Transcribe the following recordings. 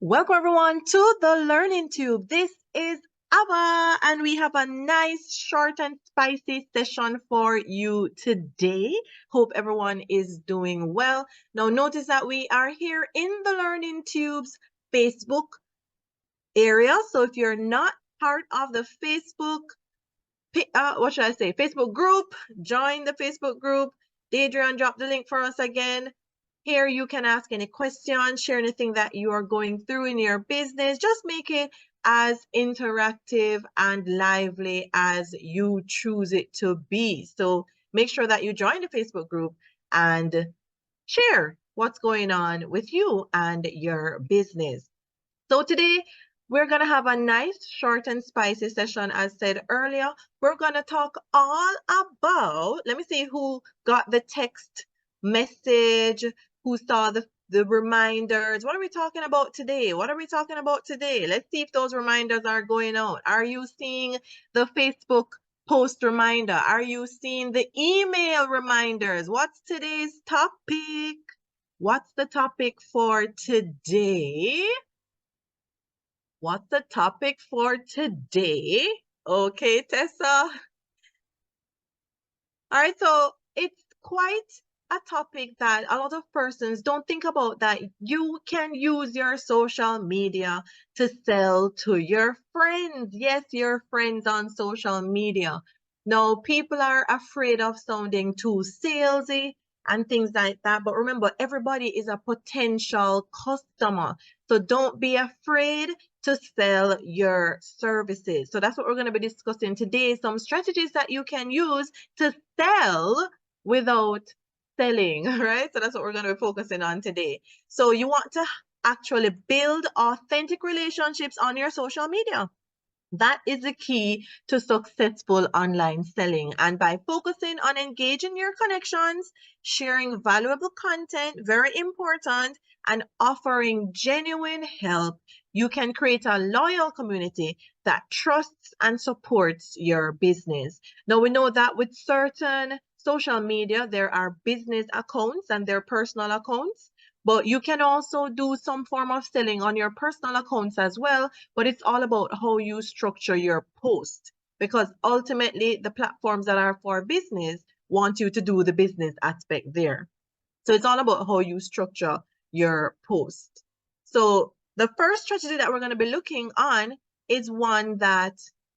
Welcome everyone to the Learning Tube. This is Ava and we have a nice short and spicy session for you today. Hope everyone is doing well. Now notice that we are here in the Learning Tube's Facebook area. So if you're not part of the Facebook, Facebook group, join the Facebook group. Adrian dropped the link for us again. Here you can ask any questions, share anything that you are going through in your business. Just make it as interactive and lively as you choose it to be. So make sure that you join the Facebook group and share what's going on with you and your business. So today we're going to have a nice short and spicy session. As said earlier, we're going to talk all about, let me see who got the text message, who saw the reminders. What are we talking about today? What are we talking about today? Let's see if those reminders are going out. Are you seeing the Facebook post reminder? Are you seeing the email reminders? What's today's topic? What's the topic for today? What's the topic for today? Okay, Tessa. All right, so it's quite a topic that a lot of persons don't think about, that you can use your social media to sell to your friends. Yes, your friends on social media. Now, people are afraid of sounding too salesy and things like that. But remember, everybody is a potential customer. So don't be afraid to sell your services. So that's what we're going to be discussing today. Some strategies that you can use to sell without selling, right? So that's what we're going to be focusing on today. So you want to actually build authentic relationships on your social media. That is the key to successful online selling. And by focusing on engaging your connections, sharing valuable content, very important, and offering genuine help, you can create a loyal community that trusts and supports your business. Now, we know that with certain social media, there are business accounts and their personal accounts. But you can also do some form of selling on your personal accounts as well. But it's all about how you structure your post, because ultimately the platforms that are for business want you to do the business aspect there. So it's all about how you structure your post. So the first strategy that we're going to be looking on is one that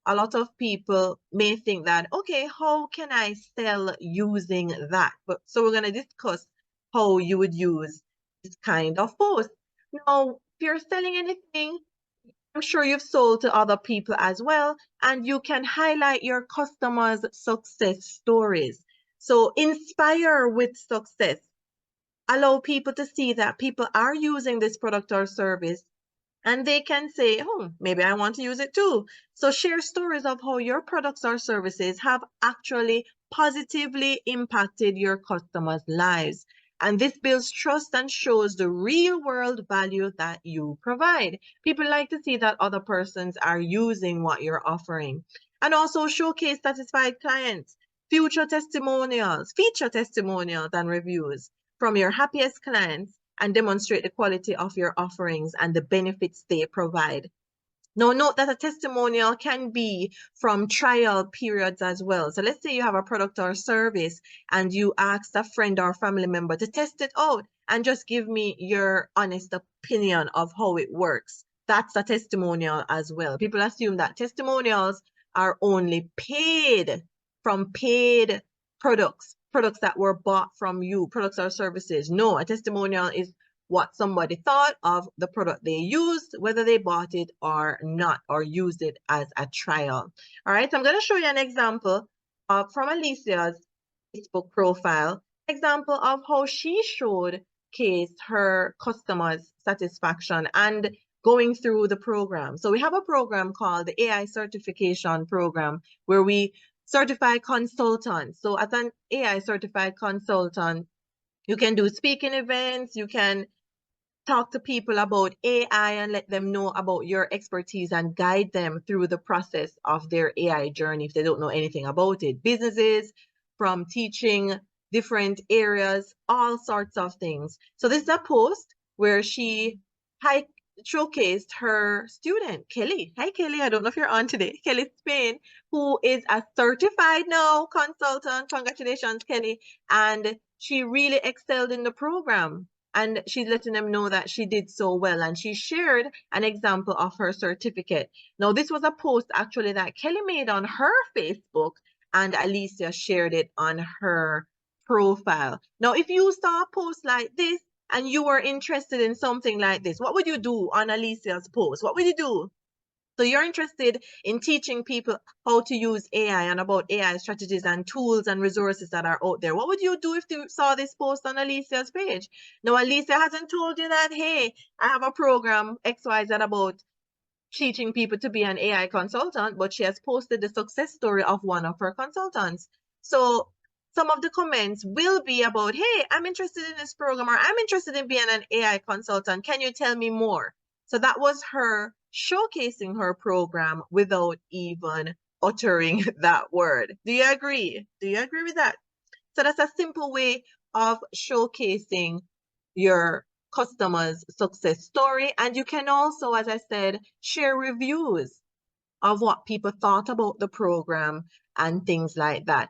a lot of people may think that, okay, how can I sell using that? But so we're going to discuss how you would use this kind of post. Now, if you're selling anything, I'm sure you've sold to other people as well, and you can highlight your customers' success stories. So inspire with success. Allow people to see that people are using this product or service, and they can say, oh, maybe I want to use it too. So share stories of how your products or services have actually positively impacted your customers' lives. And this builds trust and shows the real world value that you provide. People like to see that other persons are using what you're offering. And also showcase satisfied clients, feature testimonials and reviews from your happiest clients, and demonstrate the quality of your offerings and the benefits they provide. Now, note that a testimonial can be from trial periods as well. So let's say you have a product or service and you asked a friend or family member to test it out and just give me your honest opinion of how it works. That's a testimonial as well. People assume that testimonials are only paid from paid products that were bought from you, products or services. No, a testimonial is what somebody thought of the product they used, whether they bought it or not, or used it as a trial. All right, so I'm going to show you an example from Alicia's Facebook profile, example of how she showcased her customers' satisfaction and going through the program. So we have a program called the AI certification program where we certify consultants. So as an AI certified consultant, you can do speaking events, you can talk to people about AI and let them know about your expertise and guide them through the process of their AI journey if they don't know anything about it. Businesses, from teaching different areas, all sorts of things. So this is a post where she showcased her student, Kelly. Hi, Kelly. I don't know if you're on today. Kelly Spain, who is a certified now consultant. Congratulations, Kelly. And she really excelled in the program. And she's letting them know that she did so well. And she shared an example of her certificate. Now, this was a post actually that Kelly made on her Facebook, and Alicia shared it on her profile. Now, if you saw a post like this, and you were interested in something like this, what would you do on Alicia's post? What would you do? So you're interested in teaching people how to use AI and about AI strategies and tools and resources that are out there. What would you do if you saw this post on Alicia's page? Now, Alicia hasn't told you that, hey, I have a program XYZ about teaching people to be an AI consultant, but she has posted the success story of one of her consultants. So some of the comments will be about, hey, I'm interested in this program, or I'm interested in being an AI consultant. Can you tell me more? So that was her showcasing her program without even uttering that word. Do you agree? Do you agree with that? So that's a simple way of showcasing your customers' success story. And you can also, as I said, share reviews of what people thought about the program and things like that.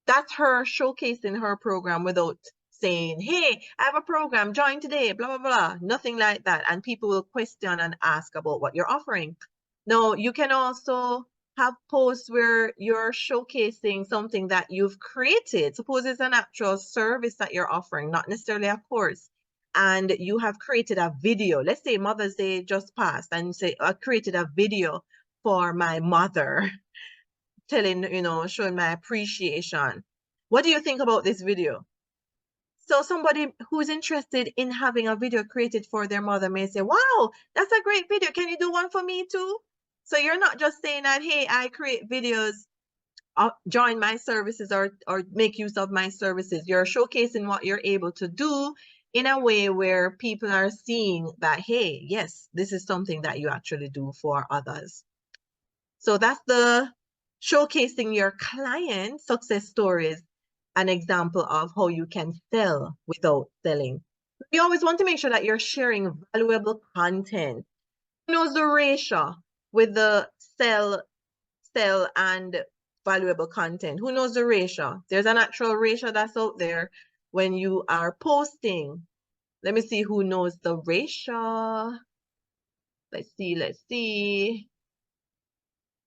That's her showcasing her program without saying, hey, I have a program, join today, blah, blah, blah. Nothing like that. And people will question and ask about what you're offering. Now, you can also have posts where you're showcasing something that you've created. Suppose it's an actual service that you're offering, not necessarily a course. And you have created a video. Let's say Mother's Day just passed, and you say, I created a video for my mother, telling, showing my appreciation. What do you think about this video? So somebody who's interested in having a video created for their mother may say, wow, that's a great video. Can you do one for me too? So you're not just saying that, hey, I create videos, join my services or make use of my services. You're showcasing what you're able to do in a way where people are seeing that, hey, yes, this is something that you actually do for others. So that's the showcasing your client success stories, an example of how you can sell without selling. You always want to make sure that you're sharing valuable content. Who knows the ratio with the sell and valuable content? Who knows the ratio? There's an actual ratio that's out there when you are posting. Let me see who knows the ratio. Let's see.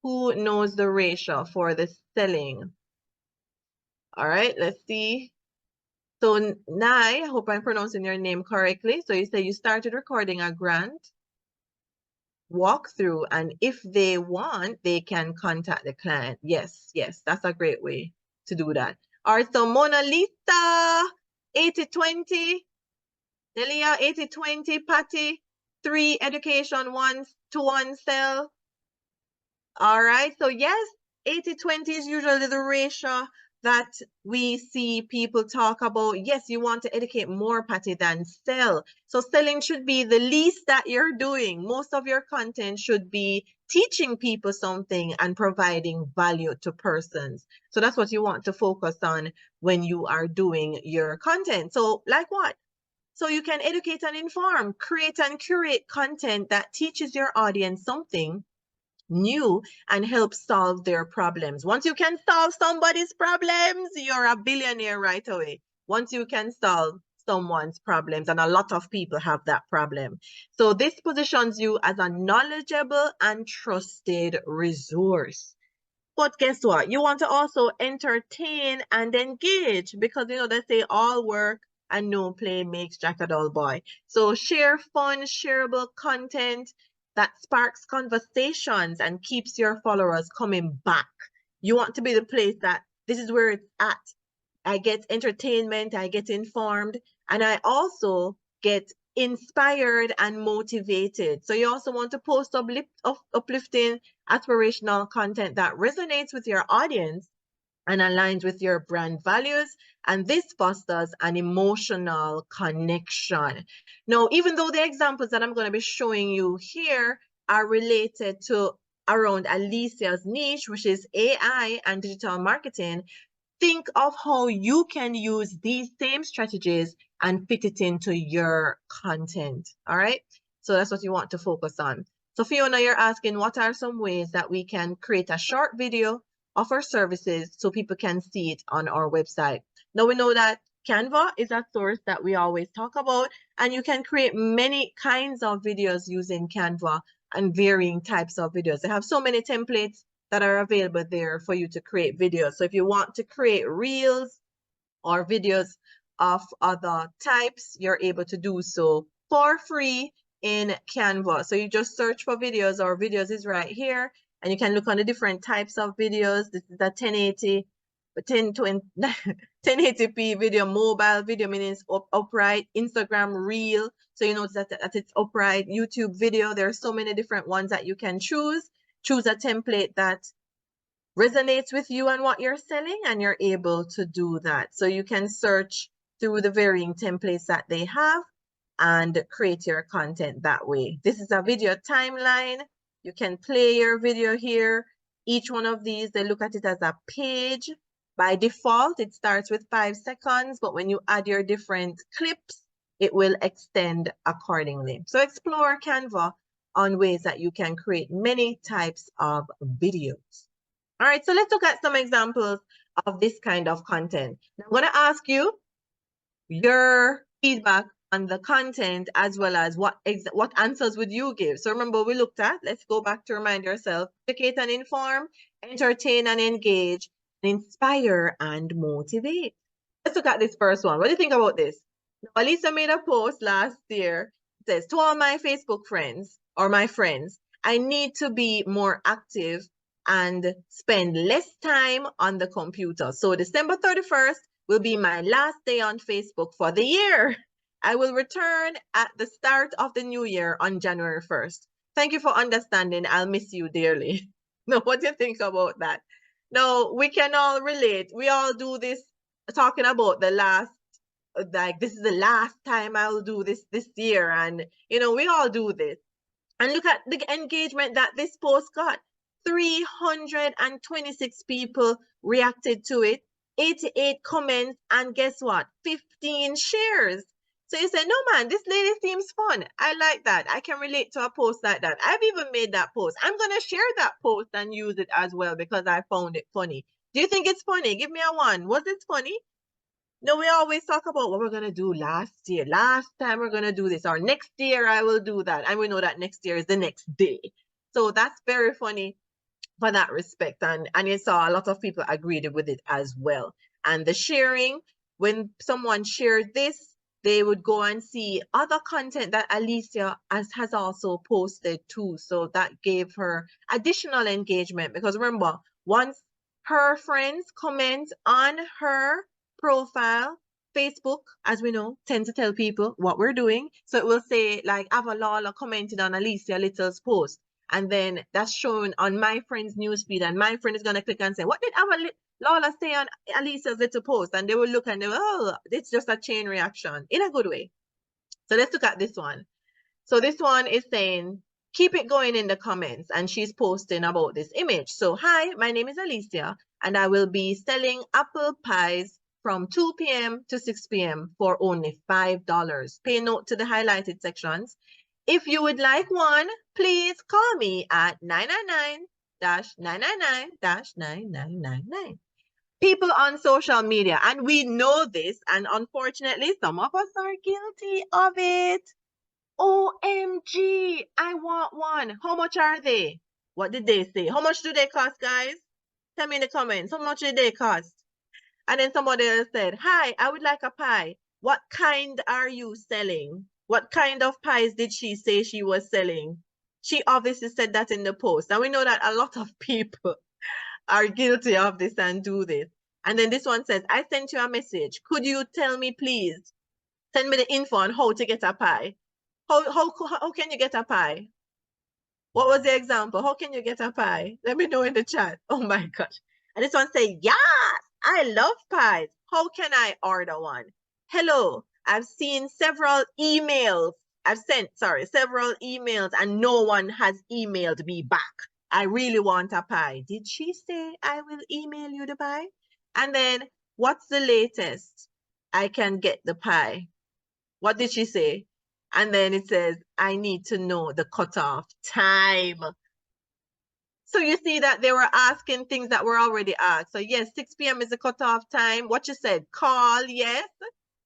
Who knows the ratio for the selling? All right, let's see. So Nai, I hope I'm pronouncing your name correctly. So you say you started recording a grant walkthrough, and if they want, they can contact the client. Yes, that's a great way to do that. All right, so Mona Lisa, 80-20, Delia, 80-20, Patty, 3 education, 1-to-1 sell. All right, so yes, 80-20 is usually the ratio that we see people talk about. Yes, you want to educate more, Patty, than sell. So selling should be the least that you're doing. Most of your content should be teaching people something and providing value to persons. So that's what you want to focus on when you are doing your content. So like what? So you can educate and inform, create and curate content that teaches your audience something new and help solve their problems. Once you can solve somebody's problems, you're a billionaire right away. Once you can solve someone's problems, and a lot of people have that problem. So this positions you as a knowledgeable and trusted resource. But guess what? You want to also entertain and engage, because they say all work and no play makes Jack a dull boy. So share fun, shareable content that sparks conversations and keeps your followers coming back. You want to be the place that this is where it's at. I get entertainment, I get informed, and I also get inspired and motivated. So you also want to post uplifting, aspirational content that resonates with your audience and aligns with your brand values. And this fosters an emotional connection. Now, even though the examples that I'm going to be showing you here are related to around Alicia's niche, which is AI and digital marketing, think of how you can use these same strategies and fit it into your content. All right. So that's what you want to focus on. So Fiona, you're asking what are some ways that we can create a short video of our services so people can see it on our website. Now we know that Canva is a source that we always talk about, and you can create many kinds of videos using Canva and varying types of videos. They have so many templates that are available there for you to create videos. So if you want to create reels or videos of other types, you're able to do so for free in Canva. So you just search for videos, or videos is right here, and you can look on the different types of videos. This is a 1080, 1080p video, mobile video, meaning it's upright, Instagram reel. So you notice that it's upright, YouTube video. There are so many different ones that you can choose. Choose a template that resonates with you and what you're selling, and you're able to do that. So you can search through the varying templates that they have and create your content that way. This is a video timeline. You can play your video here. Each one of these, they look at it as a page. By default, it starts with 5 seconds, but when you add your different clips, it will extend accordingly. So explore Canva on ways that you can create many types of videos. All right, so let's look at some examples of this kind of content. I'm going to ask you your feedback on the content, as well as what answers would you give. So remember, we looked at, let's go back to remind yourself, educate and inform, entertain and engage, inspire and motivate. Let's look at this first one. What do you think about this? Now, Alisa made a post last year. It says, to all my Facebook friends, or my friends, I need to be more active and spend less time on the computer. So December 31st will be my last day on Facebook for the year. I will return at the start of the new year on January 1st. Thank you for understanding. I'll miss you dearly. Now, what do you think about that? Now, we can all relate. We all do this, talking about the last, like, this is the last time I'll do this year. And, you know, we all do this. And look at the engagement that this post got. 326 people reacted to it, 88 comments, and guess what? 15 shares. So you say, no, man, this lady seems fun. I like that. I can relate to a post like that. I've even made that post. I'm going to share that post and use it as well because I found it funny. Do you think it's funny? Give me a 1. Was it funny? No, we always talk about what we're going to do last year. Last time we're going to do this, or next year I will do that. And we know that next year is the next day. So that's very funny for that respect. And you saw a lot of people agreed with it as well. And the sharing, when someone shared this, they would go and see other content that Alicia has also posted too. So that gave her additional engagement, because remember, once her friends comment on her profile, Facebook, as we know, tend to tell people what we're doing. So it will say, like, Avalala commented on Alicia Little's post. And then that's shown on my friend's newsfeed, and my friend is going to click and say, what did Lola say on Alicia's little post? And they will look and they will, oh, it's just a chain reaction in a good way. So let's look at this one. So this one is saying, keep it going in the comments. And she's posting about this image. So, hi, my name is Alicia, and I will be selling apple pies from 2 p.m. to 6 p.m. for only $5. Pay note to the highlighted sections. If you would like one, please call me at 999-999-9999. People on social media, and we know this, and unfortunately, some of us are guilty of it. OMG, I want one. How much are they? What did they say? How much do they cost, guys? Tell me in the comments. How much did they cost? And then somebody else said, hi, I would like a pie. What kind are you selling? What kind of pies did she say she was selling? She obviously said that in the post. And we know that a lot of people are guilty of this and do this. And then this one says, I sent you a message. Could you tell me, please? Send me the info on how to get a pie. How can you get a pie? What was the example? How can you get a pie? Let me know in the chat. Oh my gosh. And this one say, yes, I love pies. How can I order one? Hello, I've seen several emails. I've sent, several emails, and no one has emailed me back. I really want a pie. Did she say I will email you the pie? And then, what's the latest I can get the pie? What did she say? And then it says, I need to know the cutoff time. So you see that they were asking things that were already asked. So yes, 6 p.m. is the cutoff time. What you said, call, yes.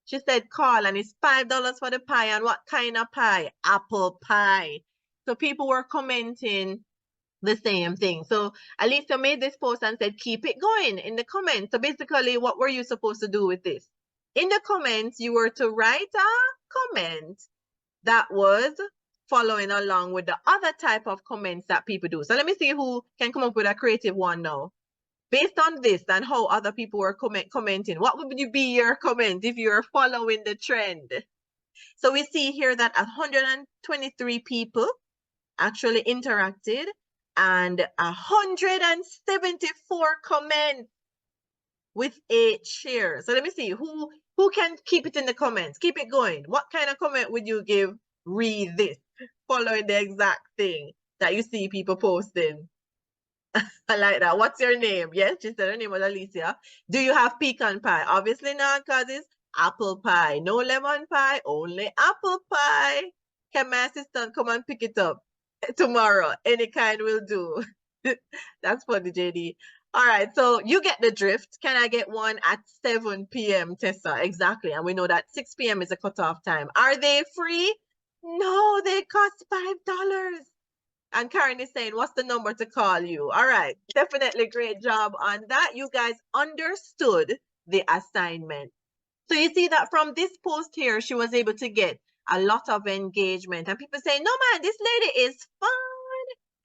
She said call, and it's $5 for the pie. And what kind of pie? Apple pie. So people were commenting the same thing. So Alicia made this post and said, keep it going in the comments. So basically, what were you supposed to do with this? In the comments, you were to write a comment that was following along with the other type of comments that people do. So let me see who can come up with a creative one now. Based on this and how other people were commenting, what would be your comment if you're following the trend? So we see here that 123 people actually interacted and 174 comments with 8 shares. So let me see who can keep it in the comments. Keep it going. What kind of comment would you give? Read this, following the exact thing that you see people posting. I like that. What's your name? Yes, she said her name was Alicia. Do you have pecan pie? Obviously not, because it's apple pie. No lemon pie, only apple pie. Can my assistant come and pick it up tomorrow? Any kind will do. That's funny, JD. All right, so you get the drift. Can I get one at 7 p.m., Tessa? Exactly. And we know that 6 p.m. is a cutoff time. Are they free? No, they cost $5. And Karen is saying, what's the number to call you? All right, definitely great job on that. You guys understood the assignment. So you see that from this post here, she was able to get a lot of engagement. And people say, no man, this lady is fun.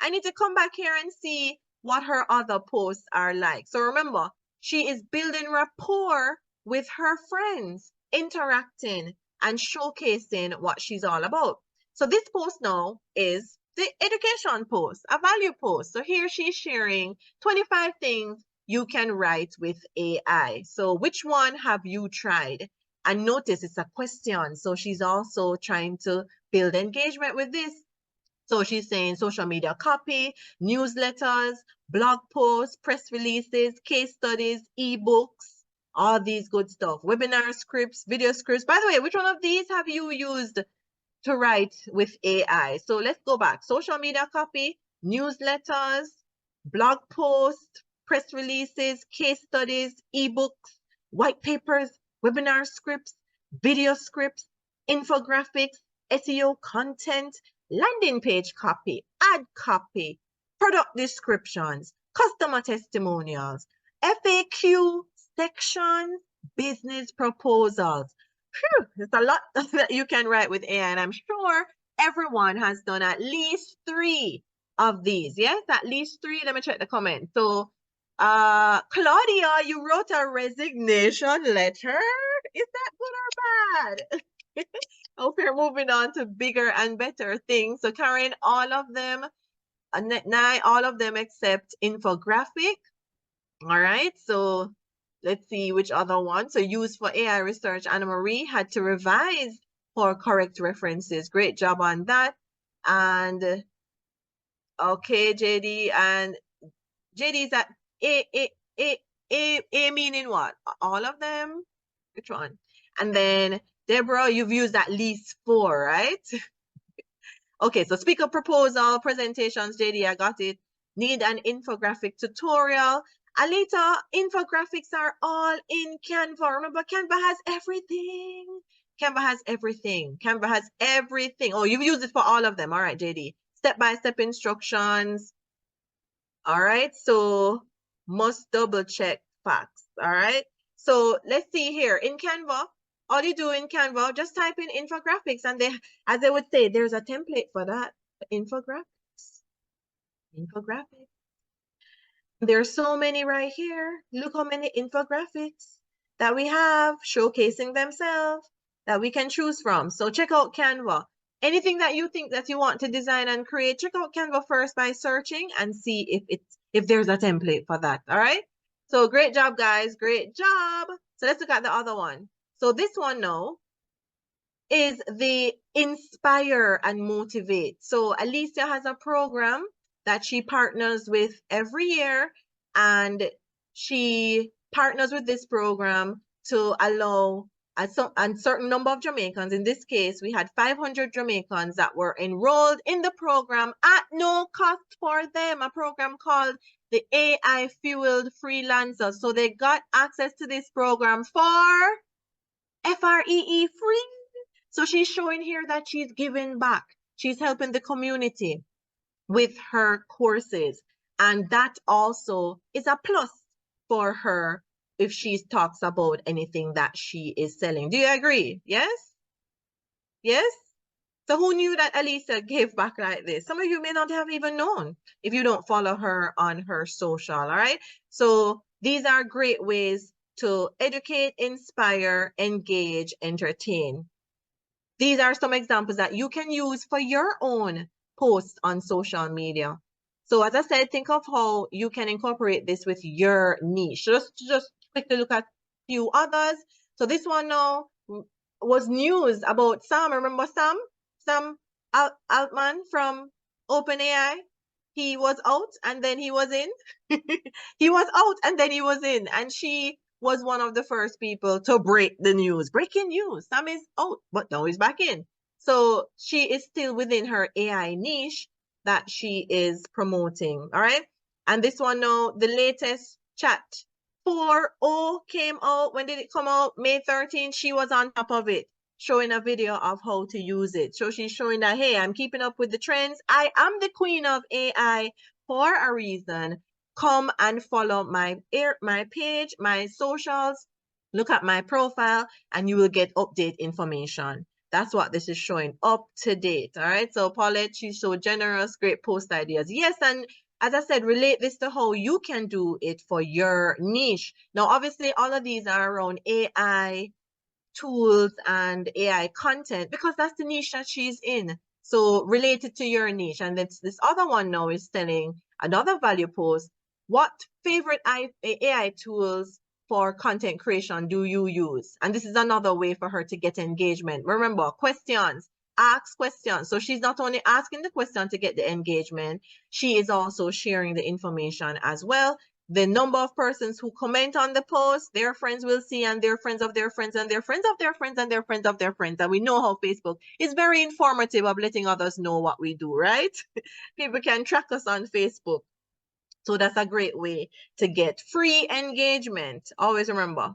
I need to come back here and see what her other posts are like. So remember, she is building rapport with her friends, interacting and showcasing what she's all about. So this post now is the education post, a value post. So here she's sharing 25 things you can write with AI. So which one have you tried? And notice it's a question. So she's also trying to build engagement with this. So she's saying social media copy, newsletters, blog posts, press releases, case studies, ebooks, all these good stuff. Webinar scripts, video scripts. By the way, which one of these have you used to write with AI? So let's go back. Social media copy, newsletters, blog posts, press releases, case studies, ebooks, white papers, webinar scripts, video scripts, infographics, SEO content, landing page copy, ad copy, product descriptions, customer testimonials, FAQ sections, business proposals. Phew, there's a lot that you can write with AI, and I'm sure everyone has done at least 3 of these. Yes, at least 3. Let me check the comments. So, Claudia, you wrote a resignation letter. Is that good or bad? Hope you're moving on to bigger and better things. So, Karen, all of them, 9, all of them except infographic. All right, so let's see which other one. So used for AI research, Anna Marie had to revise for correct references. Great job on that. And okay, JD, and JD is at A meaning what? All of them? Which one? And then Deborah, you've used at least 4, right? Okay, so speaker proposal, presentations, JD, I got it. Need an infographic tutorial. Alita, infographics are all in Canva. Remember, Canva has everything. Canva has everything. Canva has everything. Oh, you've used it for all of them. All right, JD. Step-by-step instructions. All right, so must double check facts. All right, so let's see here in Canva. All you do in Canva, just type in infographics, and they, as they would say, there's a template for that. Infographics. Infographics. There's so many right here. Look how many infographics that we have showcasing themselves that we can choose from. So check out Canva. Anything that you think that you want to design and create, check out Canva first by searching and see if there's a template for that. All right. So great job, guys. Great job. So let's look at the other one. So this one now is the Inspire and Motivate. So Alicia has a program that she partners with every year, and she partners with this program to allow a certain number of Jamaicans. In this case, we had 500 Jamaicans that were enrolled in the program at no cost for them, a program called the AI Fueled Freelancers. So they got access to this program for FREE free. So she's showing here that she's giving back. She's helping the community with her courses. And that also is a plus for her if she talks about anything that she is selling. Do you agree? Yes? Yes? So who knew that Alicia gave back like this? Some of you may not have even known if you don't follow her on her social, all right? So these are great ways to educate, inspire, engage, entertain. These are some examples that you can use for your own posts on social media. So as I said, think of how you can incorporate this with your niche. Just quickly look at a few others. So this one now was news about Sam. Remember Sam? Sam Altman from OpenAI? He was out and then he was in. He was out and then he was in. And she was one of the first people to break the news. Breaking news. Sam is out, but now he's back in. So she is still within her AI niche that she is promoting. All right. And this one now, the latest chat 4.0 came out. When did it come out? May 13th. She was on top of it, showing a video of how to use it. So she's showing that, hey, I'm keeping up with the trends. I am the queen of AI for a reason. Come and follow my page, my socials, look at my profile, and you will get update information. That's what this is showing, up to date. All right. So Paulette, she's so generous, great post ideas. Yes, and as I said, relate this to how you can do it for your niche. Now, obviously, all of these are around AI tools and AI content because that's the niche that she's in. So related to your niche. And this other one now is telling another value post. What favorite AI tools for content creation do you use? And this is another way for her to get engagement. Remember, questions. Ask questions. So she's not only asking the question to get the engagement, she is also sharing the information as well. The number of persons who comment on the post, their friends will see, and their friends of their friends, and their friends of their friends, and their friends of their friends. And we know how Facebook is very informative of letting others know what we do, right? People can track us on Facebook. So that's a great way to get free engagement. Always remember.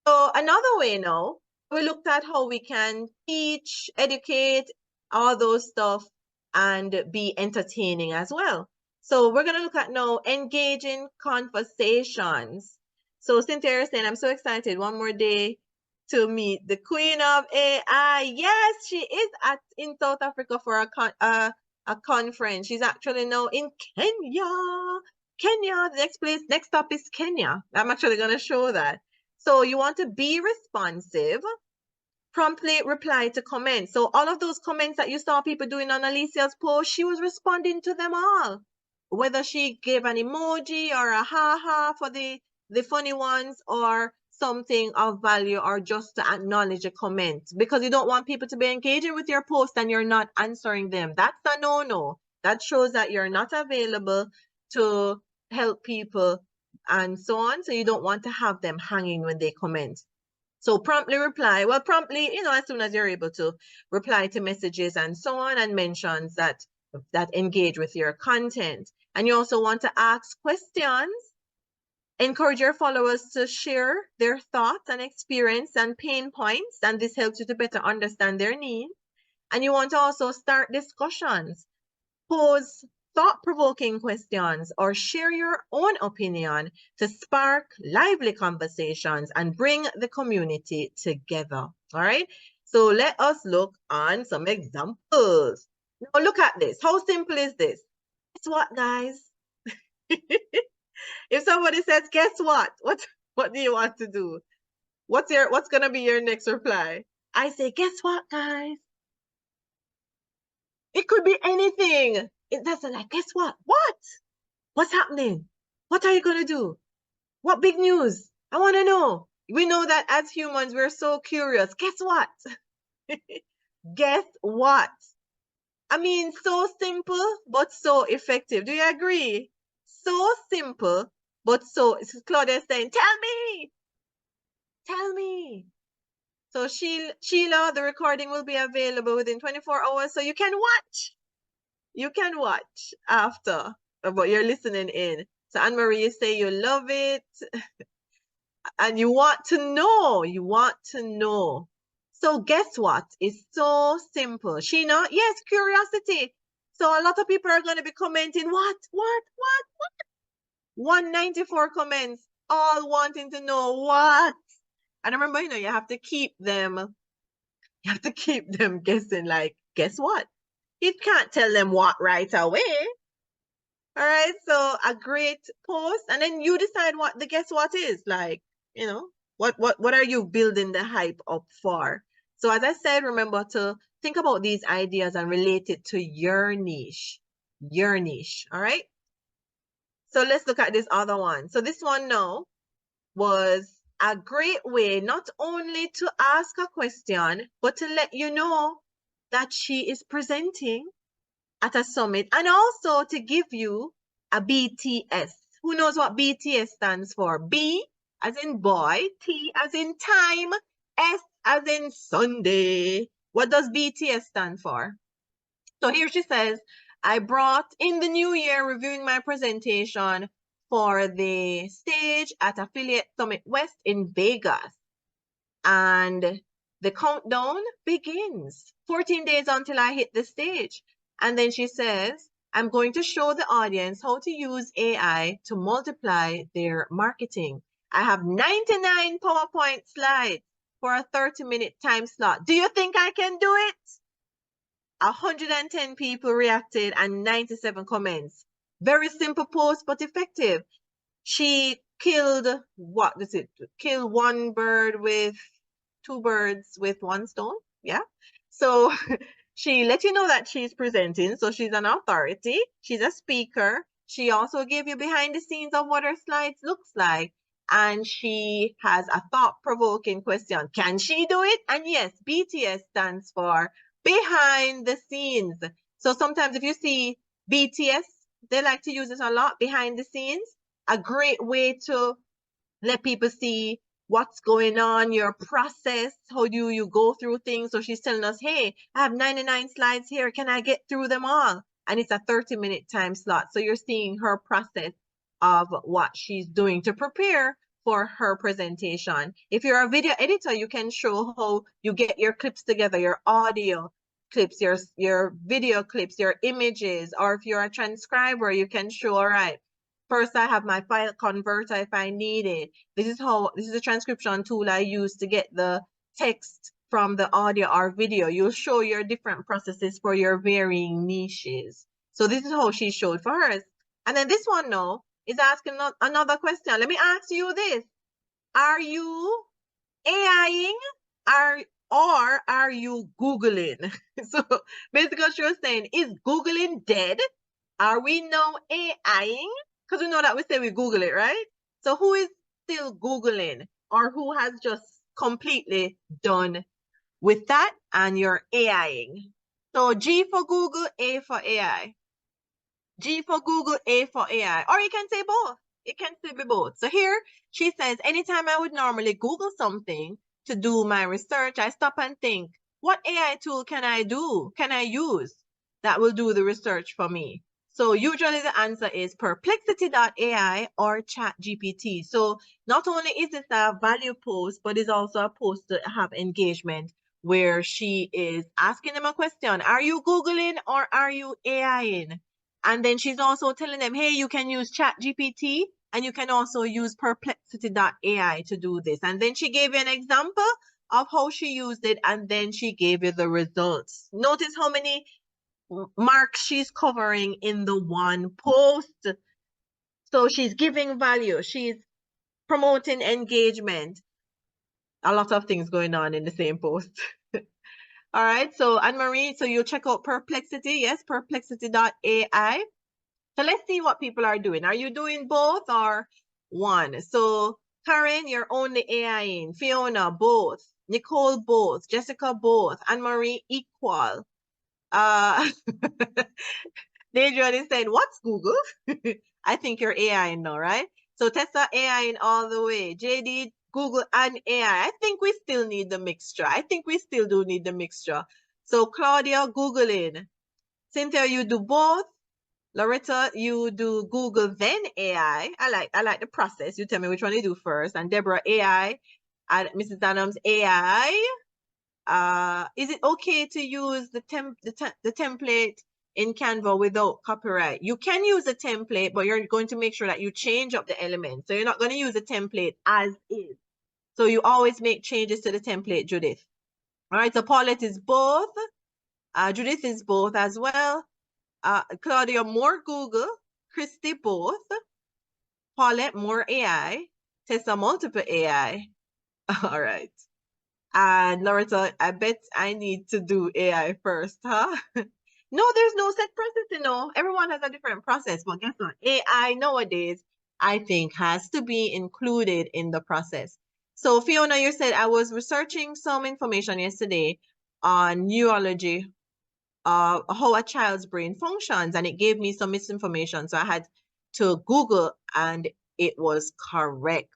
So another way now, we looked at how we can teach, educate, all those stuff, and be entertaining as well. So we're going to look at now engaging conversations. So Cynthia is saying, I'm so excited. One more day to meet the queen of AI. Yes, she is in South Africa for a conference. She's actually now in Kenya. Kenya, the next stop is Kenya. I'm actually going to show that. So you want to be responsive, promptly reply to comments. So all of those comments that you saw people doing on Alicia's post, she was responding to them all. Whether she gave an emoji or a ha-ha for the funny ones or something of value or just to acknowledge a comment. Because you don't want people to be engaging with your post and you're not answering them. That's a no-no. That shows that you're not available to help people and so on. So you don't want to have them hanging when they comment. So promptly reply. Well, promptly, as soon as you're able to reply to messages and so on, and mentions that engage with your content. And you also want to ask questions. Encourage your followers to share their thoughts and experience and pain points, and this helps you to better understand their needs. And you want to also start discussions. Pose thought-provoking questions or share your own opinion to spark lively conversations and bring the community together. All right. So let us look on some examples. Now look at this. How simple is this? Guess what, guys? If somebody says, guess what? What do you want to do? What's gonna be your next reply? I say, guess what, guys? It could be anything. It doesn't like, guess what? What? What's happening? What are you going to do? What big news? I want to know. We know that as humans, we're so curious. Guess what? Guess what? I mean, so simple, but so effective. Do you agree? So simple, but so, Claudia is saying, tell me. Tell me. So Sheila, the recording will be available within 24 hours. So you can watch. You can watch after, but you're listening in. So Anne-Marie, you say you love it and you want to know. You want to know. So guess what? It's so simple. Sheena, yes, curiosity. So a lot of people are going to be commenting, what? 194 comments, all wanting to know what. And remember, you have to keep them guessing, like, guess what? You can't tell them what right away. All right, so a great post, and then you decide what the guess what is. Like, what are you building the hype up for? So as I said, remember to think about these ideas and relate it to your niche. Your niche. All right. So let's look at this other one. So this one now was a great way not only to ask a question, but to let you know that she is presenting at a summit, and also to give you a BTS. Who knows what BTS stands for? B as in boy, T as in time, S as in Sunday. What does BTS stand for? So here she says, I brought in the new year reviewing my presentation for the stage at Affiliate Summit West in Vegas. And the countdown begins. 14 days until I hit the stage. And then she says, I'm going to show the audience how to use AI to multiply their marketing. I have 99 PowerPoint slides for a 30-minute time slot. Do you think I can do it? 110 people reacted and 97 comments. Very simple post, but effective. She killed, what is it? Kill one bird with two birds with one stone. Yeah. So she let you know that she's presenting. So she's an authority. She's a speaker. She also gave you behind the scenes of what her slides looks like. And she has a thought-provoking question. Can she do it? And yes, BTS stands for behind the scenes. So sometimes if you see BTS, they like to use it a lot, behind the scenes. A great way to let people see what's going on, your process, how do you go through things. So she's telling us, hey, I have 99 slides here. Can I get through them all? And it's a 30-minute time slot. So you're seeing her process of what she's doing to prepare for her presentation. If you're a video editor, you can show how you get your clips together, your audio clips, your video clips, your images. Or if you're a transcriber, you can show, all right, first I have my file converter if I need it. This is a transcription tool I use to get the text from the audio or video. You'll show your different processes for your varying niches. So this is how she showed for hers. And then this one now is asking another question. Let me ask you this. Are you AIing or are you Googling? So basically what she was saying, is Googling dead? Are we now AIing? Because we know that we say we Google it, right? So who is still Googling, or who has just completely done with that and you're AIing? So G for Google, A for AI. G for Google, A for AI. Or you can say both. It can still be both. So here she says, anytime I would normally Google something to do my research, I stop and think, what AI tool can I use that will do the research for me? So usually the answer is perplexity.ai or ChatGPT. So not only is it a value post, but it's also a post to have engagement where she is asking them a question. Are you Googling or are you AIing? And then she's also telling them, hey, you can use ChatGPT and you can also use perplexity.ai to do this. And then she gave you an example of how she used it, and then she gave you the results. Notice how many marks she's covering in the one post. So she's giving value. She's promoting engagement. A lot of things going on in the same post. All right. So Anne-Marie, so you check out Perplexity. Yes, perplexity.ai. So let's see what people are doing. Are you doing both or one? So Karen, you're only AIing. Fiona, both. Nicole, both. Jessica, both. Anne-Marie, equal. Deidre is saying, what's Google? I think you're AIing now, right? So Tessa AIing all the way. JD, Google and AI. I think we still need the mixture. I think we still do need the mixture. So Claudia, Googling. Cynthia, you do both. Loretta, you do Google then AI. I like the process. You tell me which one you do first. And Deborah, AI. And Mrs. Adams, AI. Is it okay to use the template in Canva without copyright? You can use a template, but you're going to make sure that you change up the elements. So you're not going to use a template as is. So you always make changes to the template, Judith. All right, so Paulette is both. Judith is both as well. Claudia, more Google. Christy, both. Paulette, more AI. Tessa, multiple AI. All right. And Loretta, I bet I need to do AI first, huh? No, there's no set process, you know. Everyone has a different process, but guess what? AI nowadays, I think, has to be included in the process. So Fiona, you said I was researching some information yesterday on neurology, how a child's brain functions, and it gave me some misinformation. So I had to Google, and it was correct.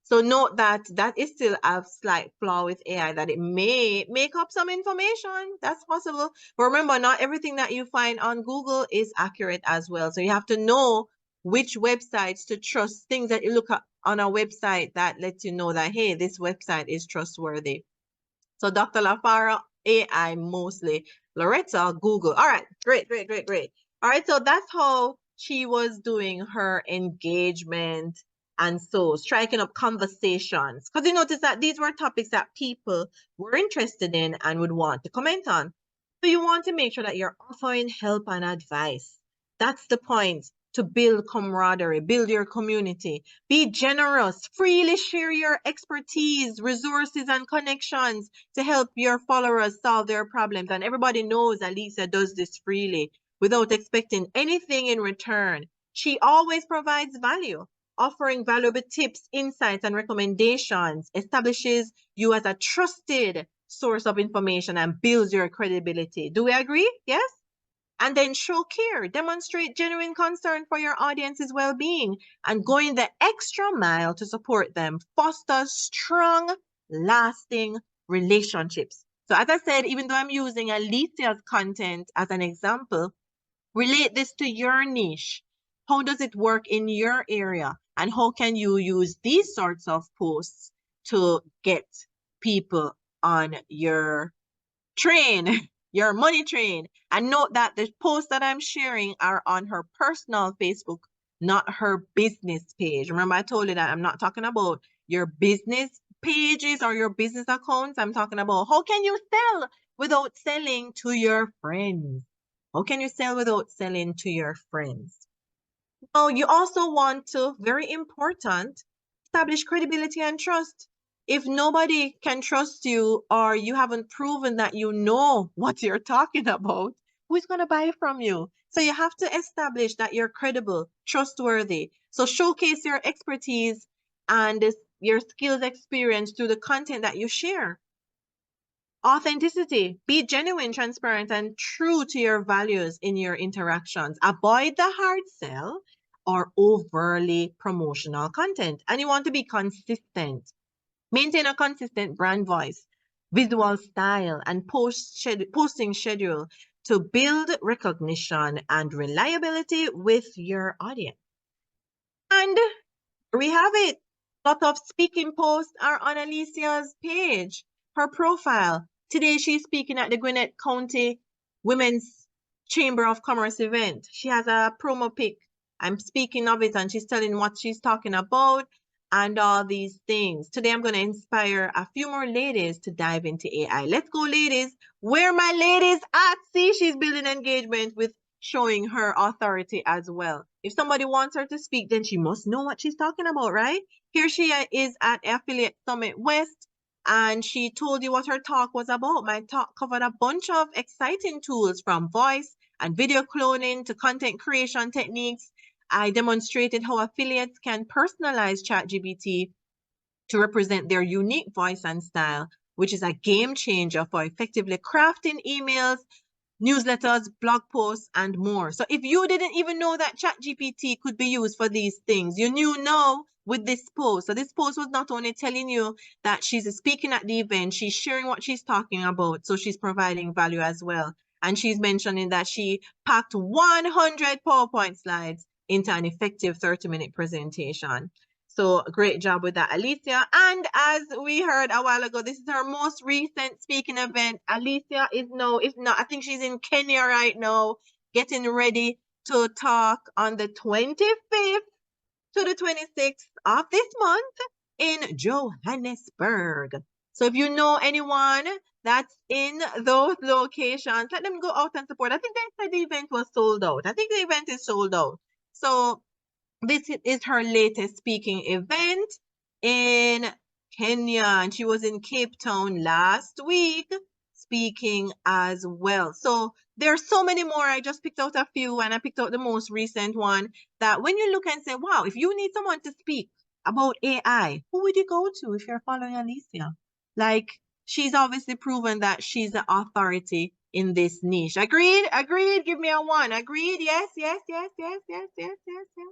So note that that is still a slight flaw with AI, that it may make up some information. That's possible. But remember, not everything that you find on Google is accurate as well. So you have to know which websites to trust, things that you look at on a website that lets you know that, hey, this website is trustworthy. So Dr. LaFara, AI mostly. Loretta, Google. All right, great. All right, so that's how she was doing her engagement and so striking up conversations. Because you notice that these were topics that people were interested in and would want to comment on. So you want to make sure that you're offering help and advice. That's the point, to build camaraderie, build your community. Be generous, freely share your expertise, resources, and connections to help your followers solve their problems. And everybody knows Alicia does this freely without expecting anything in return. She always provides value, offering valuable tips, insights, and recommendations, establishes you as a trusted source of information and builds your credibility. Do we agree? Yes? And then show care, demonstrate genuine concern for your audience's well-being, and going the extra mile to support them fosters strong, lasting relationships. So as I said, even though I'm using Alicia's content as an example, relate this to your niche. How does it work in your area? And how can you use these sorts of posts to get people on your train, your money train? And note that the posts that I'm sharing are on her personal Facebook, not her business page. Remember, I told you that I'm not talking about your business pages or your business accounts. I'm talking about how can you sell without selling to your friends? How can you sell without selling to your friends? Now, you also want to, very important, establish credibility and trust. If nobody can trust you or you haven't proven that you know what you're talking about, who's going to buy from you? So you have to establish that you're credible, trustworthy. So showcase your expertise and your skills experience through the content that you share. Authenticity. Be genuine, transparent, and true to your values in your interactions. Avoid the hard sell or overly promotional content. And you want to be consistent. Maintain a consistent brand voice, visual style, and posting schedule to build recognition and reliability with your audience. And we have it. A lot of speaking posts are on Alicia's page, her profile. Today she's speaking at the Gwinnett County Women's Chamber of Commerce event. She has a promo pic. I'm speaking of it and she's telling what she's talking about and all these things. Today I'm going to inspire a few more ladies to dive into AI. Let's go, ladies. Where my ladies at? See, she's building engagement with showing her authority as well. If somebody wants her to speak, then she must know what she's talking about, right? Here she is at Affiliate Summit West, and she told you what her talk was about. My talk covered a bunch of exciting tools from voice and video cloning to content creation techniques. I demonstrated how affiliates can personalize ChatGPT to represent their unique voice and style, which is a game changer for effectively crafting emails, newsletters, blog posts, and more. So if you didn't even know that ChatGPT could be used for these things, you knew now with this post. So this post was not only telling you that she's speaking at the event, she's sharing what she's talking about. So she's providing value as well. And she's mentioning that she packed 100 PowerPoint slides into an effective 30-minute presentation. So great job with that, Alicia. And as we heard a while ago, this is her most recent speaking event. Alicia is now, if not, I think she's in Kenya right now, getting ready to talk on the 25th to the 26th of this month in Johannesburg. So if you know anyone that's in those locations, let them go out and support. I think they said the event was sold out. I think the event is sold out. So this is her latest speaking event in Kenya, and she was in Cape Town last week speaking as well. So there are so many more. I just picked out a few, and I picked out the most recent one that when you look and say, wow, if you need someone to speak about AI, who would you go to if you're following Alicia? Like, she's obviously proven that she's the authority in this niche. Agreed? Agreed? Give me a one. Agreed? Yes, yes, yes, yes, yes, yes, yes, yes.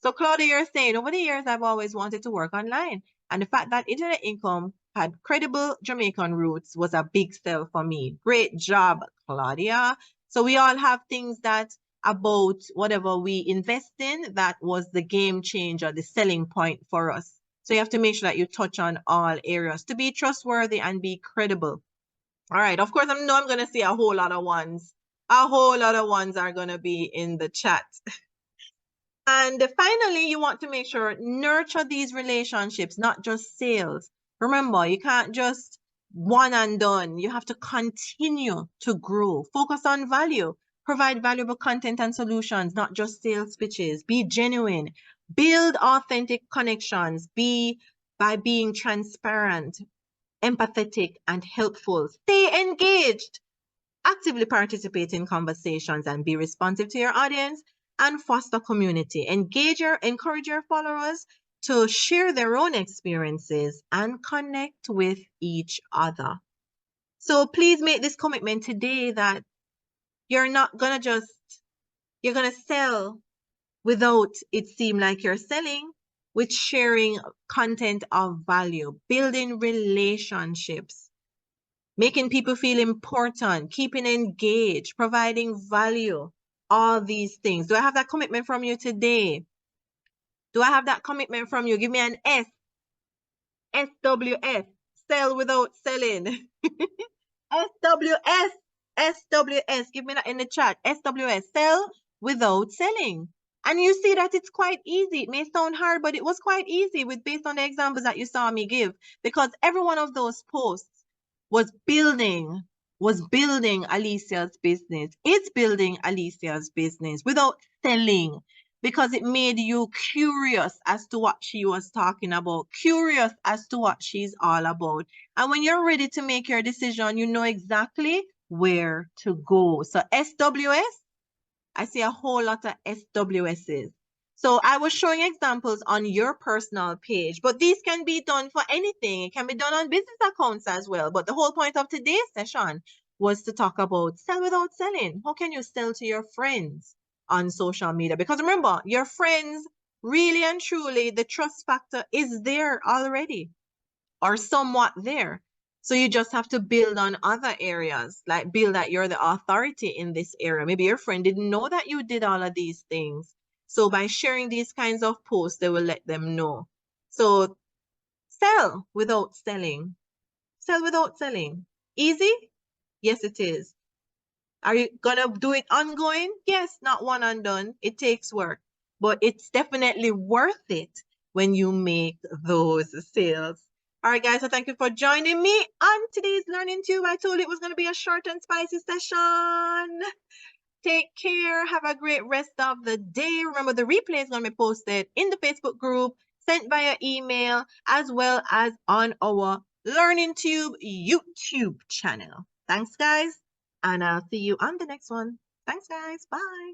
So Claudia, you're saying over the years, I've always wanted to work online. And the fact that internet income had credible Jamaican roots was a big sell for me. Great job, Claudia. So we all have things that about whatever we invest in, that was the game changer, the selling point for us. So you have to make sure that you touch on all areas to be trustworthy and be credible. All right. Of course, I know I'm going to see a whole lot of ones. A whole lot of ones are going to be in the chat. And finally, you want to make sure nurture these relationships, not just sales. Remember, you can't just one and done. You have to continue to grow. Focus on value. Provide valuable content and solutions, not just sales pitches. Be genuine. Build authentic connections. By being transparent, empathetic, and helpful. Stay engaged. Actively participate in conversations and be responsive to your audience, and foster community. Encourage your followers to share their own experiences and connect with each other. So please make this commitment today that you're not gonna you're gonna sell without it seem like you're selling, with sharing content of value, building relationships, making people feel important, keeping engaged, providing value, all these things. Do I have that commitment from you today? Do I have that commitment from you? Give me an S. SWS. Sell without selling. SWS. SWS. Give me that in the chat. SWS. Sell without selling. And you see that it's quite easy. It may sound hard, but it was quite easy based on the examples that you saw me give, because every one of those posts was building Alicia's business. It's building Alicia's business without selling, because it made you curious as to what she was talking about, curious as to what she's all about. And when you're ready to make your decision, you know exactly where to go. So SWS, I see a whole lot of SWSs. So I was showing examples on your personal page, but these can be done for anything. It can be done on business accounts as well. But the whole point of today's session was to talk about sell without selling. How can you sell to your friends on social media? Because remember, your friends, really and truly, the trust factor is there already, or somewhat there. So you just have to build on other areas, like build that you're the authority in this area. Maybe your friend didn't know that you did all of these things. So by sharing these kinds of posts, they will let them know. So sell without selling. Sell without selling. Easy? Yes, it is. Are you gonna do it ongoing? Yes, not one and done. It takes work, but it's definitely worth it when you make those sales. All right, guys, so thank you for joining me on today's Learning Tube. I told you it was going to be a short and spicy session. Take care. Have a great rest of the day. Remember, the replay is going to be posted in the Facebook group, sent via email, as well as on our Learning Tube YouTube channel. Thanks, guys, and I'll see you on the next one. Thanks, guys. Bye.